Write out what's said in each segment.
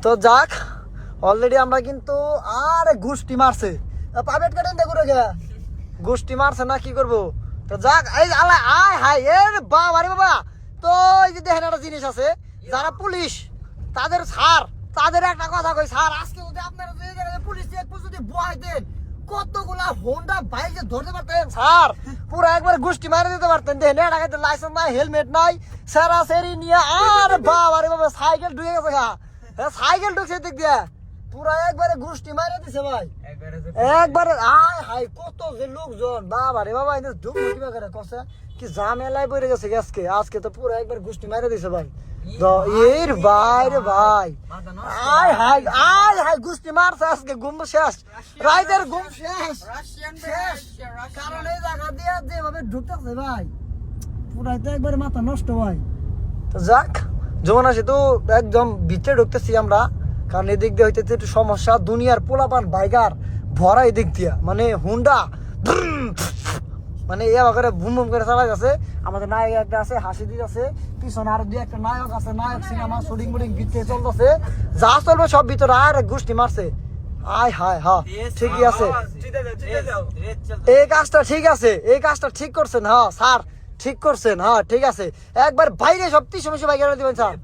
তো যাক অলরেডি আমরা কিন্তু আরে গোষ্ঠী মারছে প্রাইভেট কাটেন দেখো রে গোষ্ঠী মারছে না কি করবো তো যাক এই আল্লাহ আয় হাই এ বাবা রে বাবা তো এই যে দেখেন একটা জিনিস আছে যারা পুলিশ তাদের স্যার তাদের একটা কথা কই স্যার আজকে যদি আপনারা পুলিশ যদি বয় দেন কতগুলা হোন্ডা বাইক যে ধরতে পারতেন স্যার পুরো একবার গোষ্ঠী মারে দিতে পারতেন দেখেন এটা লাইসেন্স নাই হেলমেট নাই সেরা সেরি নিয়ে আরে বাবা রে বাবা সাইকেল ঢুকে গেছে গা সাইকেল ঢুকছে দিক দিয়ে পুরা একবারে গোষ্ঠী মারে দিছে ভাই একবারে আয় হাই কত যে লোকজন বাবা রে বাবা এটা ঢুক কিবা করে কসে কি ঝামেলায় পড়ে গেছে আজকে তো পুরো একবার গোষ্ঠী মারে দিছে ভাই এর ভাই রে ভাই আয় হাই গোষ্ঠী মারছে আজকে ঘুম শেষ রাইতের ঘুম শেষ কারণ এই জায়গা দিয়ে যেভাবে ঢুকতেছে ভাই পুরাই তো একবারে মাথা নষ্ট ভাই তো যাক যখন আসে তো একদম ভিতরে ঢুকতেছি আমরা কারণ এদিক দিয়ে হইতে একটু সমস্যা দুনিয়ার পোলাপান বাইকার ভরা এদিক দিয়া মানে হুন্ডা মানে এ করে বুম বুম করে চালা গেছে আমাদের নায়ক একটা আছে হাসি দিতে আছে পিছনে আরো দুই একটা নায়ক আছে নায়ক সিনেমা শুটিং বুটিং ভিতরে চলতেছে যা চলবে সব ভিতরে আর গোষ্ঠী মারছে আয় হায় হ্যাঁ ঠিকই আছে এই কাজটা ঠিক করছেন হ্যাঁ স্যার ঠিক করছেন হ্যাঁ ঠিক আছে একবার বাইরে সব ৩০ বাইক দিবেন স্যার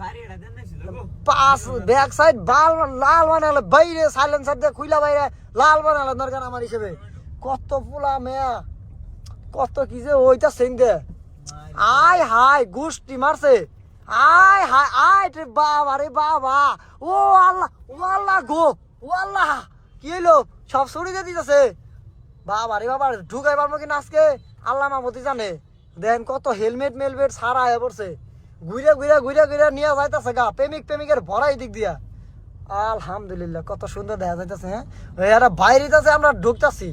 পাঁচ ব্যাক সাইড লাল বানালে বাইরে সাইলেন্সার দিয়ে খুইলা বাইরে লাল বানালে দরকার আমার হিসেবে কত পোলা মেয়া কত কি যে ওইটা সেং দে আয় হাই গোষ্ঠী মারছে আয় হাই আয় রে বাবা রে বাবা ও আল্লাহ গো ও আল্লাহ কি হইলো সব ছড়ি দিয়ে দিতেছে বাবা রে বাবা ঢুকাই পারবো কিনা আজকে আল্লাহ মামতি জানে দেখেন কত হেলমেট মেলমেট সারা হয়ে পড়ছে ঘুরে নিয়ে যাইতেছে গা প্রেমিকের ভরাই দিক দিয়া আলহামদুলিল্লাহ কত সুন্দর দেখা যাইতেছে হ্যাঁ এরা বাইরে যাচ্ছে আমরা ঢুকতেছি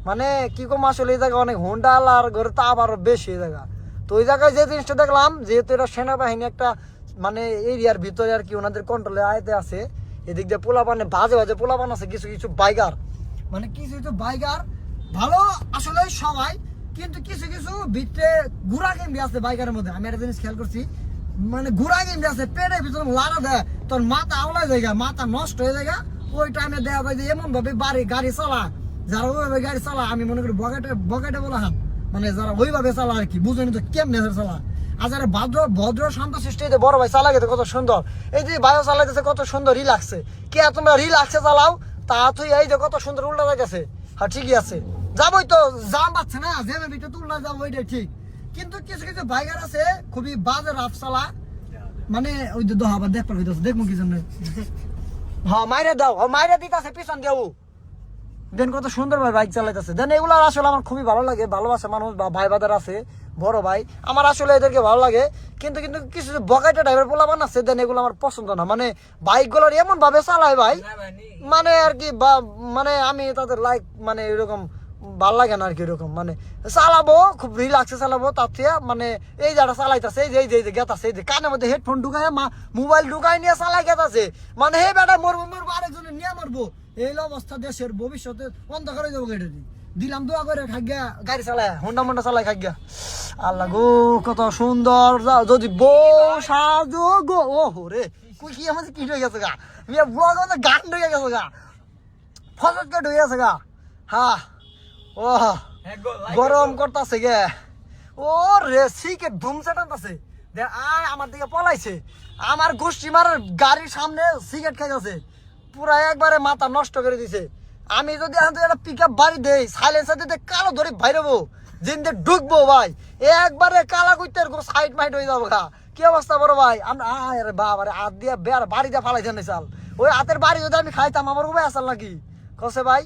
মানে কি কম আসলে এই জায়গায় অনেক হোন্ডা আর ঘরে তাপ আরো বেশি এই জায়গা তো ওই জায়গায় যে জিনিসটা দেখলাম যেহেতু এটা সেনাবাহিনী একটা মানে এরিয়ার ভিতরে আর কি ওনাদের কন্ট্রোলে আয়তে আছে এদিক দিয়ে পোলাপানে বাজে পোলাপান আছে কিছু বাইকার মানে কিছু বাইকার ভালো আসলে সবাই কিন্তু কিছু ভিতরে ঘোরা গেমবি আছে বাইকারের মধ্যে আমি একটা জিনিস খেয়াল করছি মানে ঘোরা গেমবি আছে পেটের ভিতরে লাড়া দেয় তোর মাথা আওলায় জায়গা মাথা নষ্ট হয়ে যায় ওই টাইমে দেওয়া যায় যে এমন ভাবে গাড়ি চালা যারা ওইভাবে গাড়ি চালা আমি মনে করি বকেটে বলা হান মানে যারা ওইভাবে চালা আর কি বুঝেনি তো কেমনে চালা আর যারা ভদ্র শান্ত সৃষ্টি বড় ভাই চালা গেছে কত সুন্দর এই যে ভাইও চালাইতেছে কত সুন্দর রিল্যাক্সে কে তোমরা রিল্যাক্সে চালাও তা তুই এই যে কত সুন্দর উল্টা যাইতেছে হ্যাঁ ঠিকই আছে যাবোই তো জাম পাচ্ছে না যে ভিতরে তুলনা যাবো ওইটাই ঠিক কিন্তু কিছু বাইকার আছে খুবই বাজে রাফ চালা মানে ওই যে আবার দেখ পারবি দেখবো কি জন্য হ্যাঁ মাইরে দিতেছে পিছন দেও দেন কত সুন্দর ভাই বাইক চালাইতেছে দেন এগুলো আসলে আমার খুবই ভালো লাগে ভালোবাসা মানুষ বা ভাই বাদার আছে বড় ভাই আমার আসলে এদেরকে ভালো লাগে কিন্তু কিছু বকাইটা ড্রাইভার পোলা বানাচ্ছে দেন এগুলো আমার পছন্দ না মানে বাইক গুলোর এমন ভাবে চালায় ভাই মানে আর কি মানে আমি তাদের লাইক মানে এরকম ভাল লাগে না আর কি এরকম মানে চালাবো খুব রিল্যাক্সে চালাবো তার থেকে মানে এই যারা চালাইতেছে এই যে গেতাছে এই যে কানের মধ্যে হেডফোন ঢুকায় মোবাইল ঢুকাই নিয়ে চালাই গেতাছে মানে হে বেটা মরবো আরেকজনে নিয়ে মারবো এই অবস্থা দেশের ভবিষ্যতে অন্ধকার হয়ে যাবো গাড়ি দিলাম দোয়া করে খাইগা গাড়ি চালায় হোন্ডা চালাই খাইগা আল্লাহ গো কত সুন্দর যদি বউ সাজো গো ও রে কি আমাদের কি হয়ে গেছে গা মিয়া বুয়া গান ঢুকে গেছে গা ফসল কে ঢুকে গেছে গা হ্যাঁ ও গরম করতেছে গে ও রে সিকে ধুমসে টানতেছে আয় আমার দিকে পলাইছে আমার গোষ্ঠী মারার গাড়ির সামনে সিগারেট খাই গেছে পুরা একবারে মাথা নষ্ট করে দিছে আমি যদি একটা পিক আপ বাড়ি দেই সাইলেন্সার দিতে কালো ধরে বাইরবো জিন্দে ঢুকবো ভাই একবারে কালা কইতে সাইড মাইড হয়ে যাবো গা কি অবস্থা বড় ভাই আমরা আরে বাবারে হাত দিয়ে বাড়ি দিয়ে ফালাইছে না চাল ওই হাতের বাড়ি যদি আমি খাইতাম আমার উপায় আসাল নাকি কসে ভাই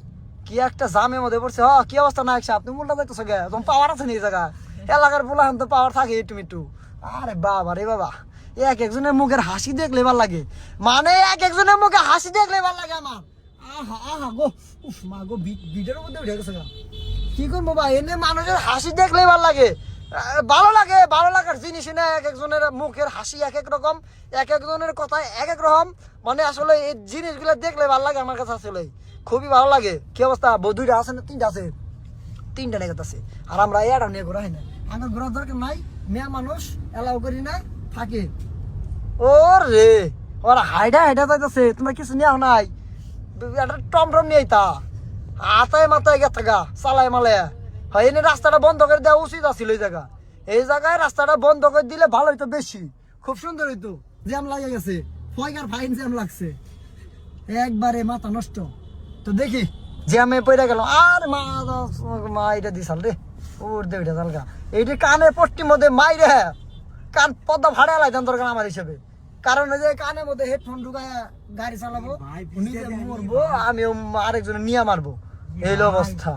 কি একটা জামের মধ্যে পড়ছে কি অবস্থা না একসাথে আপনি উল্টা যাইতেছো গে তোমার পাওয়ার আছে নি জায়গা এলাকার বললাম তো পাওয়ার থাকে একটু আরে বাবা রে বাবা একজনের মুখের হাসি দেখলে ভাল লাগে মানে একজনের মুখে হাসি দেখলে ভাল লাগে আমার আহা গো উফ মা গো ভিডিওর মধ্যে উঠে গেছে কি করবো ভাই এনে মানুষের হাসি দেখলে ভাল লাগে ভালো লাগার জিনিস না একজনের মুখের হাসি এক রকম একজনের কথা এক রকম মানে আসলে এই জিনিসগুলো দেখলে ভাল লাগে আমার কাছে আসলে খুবই ভালো লাগে কি অবস্থা দুইটা আছে না তিনটা নেই আছে আর আমরা এটা নিয়ে ঘোরা হয় না আমার ঘোরার দরকার নাই মেয়া মানুষ এলাও করি না থাকে ও রে ওরা হাইডা হাইডা যাইতেছে, তোমরা কিছু নিয়ে নাই, একটা টমটম নিয়ে তা হাতায় মাথায় গেছে গা চালায় মালায়। হয় এনে রাস্তাটা বন্ধ করে দেওয়া উচিত আছিল এই জায়গা। এই জায়গায় রাস্তাটা বন্ধ করে দিলে ভালো হইতো, বেশি খুব সুন্দর হইতো। জ্যাম লাগে গেছে, ফয়গার ফাইন জ্যাম লাগছে, একবারে মাথা নষ্ট। তো দেখি জ্যামে পড়ে গেল, আর মা এটা দিছাল রে, ওর দে ওইটা চালগা এইটি কানে পট্টির মধ্যে মাইরে কান পদ্মা ভাড়া লাইতাম দরকার আমার হিসেবে। কারণ ওই যে কানের মধ্যে হেডফোন ঢুকায় গাড়ি চালাবো, নিজে মরবো, আমিও আরেকজনে নিয়ে মারবো, এই অবস্থা।